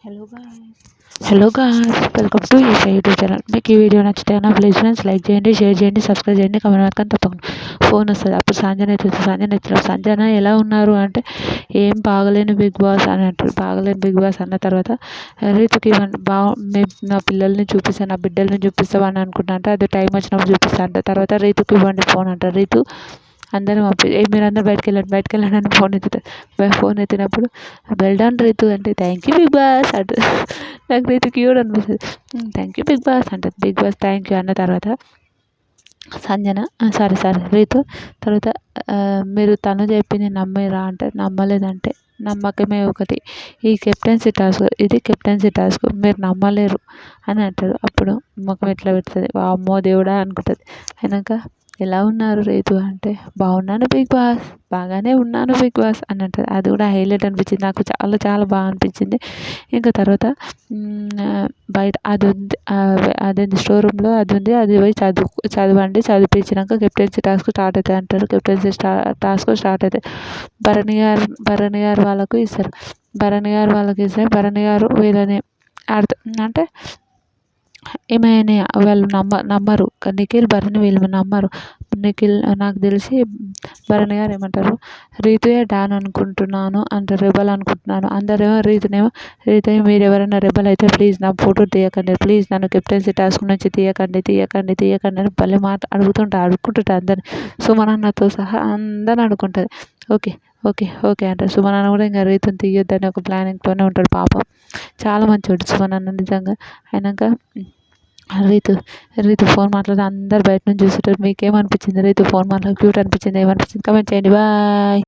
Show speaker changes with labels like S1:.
S1: Hello guys hello guys welcome to Esha YouTube channel. మీకు ఈ video నచ్చితే ప్లీజ్ ఫ్రెండ్స్ లైక్ చేయండి, షేర్ చేయండి, సబ్స్క్రైబ్ చేయండి, కమెంట్ మాత్రం తప్పకుండా. ఫోన్ వస్తుంది అప్పుడు సంజన ఎలా ఉన్నారు అంటే ఏం బాగలేను బిగ్ బాస్ అని అంటారు. బాగలేను బిగ్ బాస్ అన్న తర్వాత రీతుకి నా పిల్లల్ని చూపిస్తాను, నా బిడ్డల్ని చూపిస్తావు అని అనుకుంటా అంటే అది టైం వచ్చినప్పుడు చూపిస్తా అంట. తర్వాత రీతుకి ఇవ్వండి ఫోన్ అంటారు. రీతు అందరం మీరు అందరూ బయటకు వెళ్ళండి అని ఫోన్ ఎత్తినప్పుడు వెల్ డన్ రీతు అంటే థ్యాంక్ యూ బిగ్ బాస్ అంటుంది. నాకు రీతు క్యూట్ అనిపిస్తుంది. థ్యాంక్ యూ బిగ్ బాస్ అంటుంది. బిగ్ బాస్ థ్యాంక్ యూ అన్న తర్వాత సంజన సారీ రీతు తర్వాత మీరు తను చెప్పింది నమ్మిరా అంటే నమ్మలేదంటే నమ్మకమే ఒకటి, ఇది కెప్టెన్సీ టాస్క్ మీరు నమ్మలేరు అని అంటారు. అప్పుడు ముఖం ఎట్లా పెడుతుంది, అమ్మో దేవుడా అనుకుంటుంది. అయినాక ఎలా ఉన్నారు రీతు అంటే బాగున్నాను బిగ్ బాస్, బాగానే ఉన్నాను బిగ్ బాస్ అని అంటుంది. అది కూడా హైలైట్ అనిపించింది నాకు, చాలా చాలా బాగా అనిపించింది. ఇంకా తర్వాత బయట అది ఉంది, అదేంటి స్టోర్ రూమ్లో అది ఉంది, అది పోయి చదవండి, చదివించినాక కెప్టెన్సీ టాస్క్ స్టార్ట్ అవుతుంది అంటారు. కెప్టెన్సీ టాస్క్ స్టార్ట్ అవుతుంది. భరణి గారు వాళ్ళకు ఇస్తారు. భరణి గారు ఇస్తే భరణి గారు వీళ్ళని అంటే ఏమైనా వాళ్ళు నమ్మరు. నిఖిల్ భరణి వీళ్ళు నమ్మరు. నిఖిల్ నాకు తెలిసి భరణి గారు ఏమంటారు, రీతుయే డాన్ అనుకుంటున్నాను అంటారు, రెబల్ అనుకుంటున్నాను. అందరేమో రీతు మీరు ఎవరైనా రెబల్ అయితే ప్లీజ్ నా ఫోటో తీయకండి, ప్లీజ్ నన్ను కెప్టెన్సీ టాస్క్ నుంచి తీయకండి అని భలే మాట అడుగుకుంటుంటా అందరిని. సుమనన్నతో సహా అందరిని అడుగుకుంటుంది. ఓకే ఓకే ఓకే అంటారు. సుమనన్న కూడా ఇంకా రీతుని తీయొద్దని ఒక ప్లానింగ్తోనే ఉంటాడు పాపం. చాలా మంచోడు సుమనన్న నిజంగా. అయినాక రీతు ఫోన్ మాట్లాడి అందరు బయట నుంచి చూస్తుంటారు. మీకేమనిపించింది రీతు ఫోన్ మాట్లాడి క్యూట్ అనిపించింది, ఏమనిపించింది కమెంట్ చేయండి. బాయ్.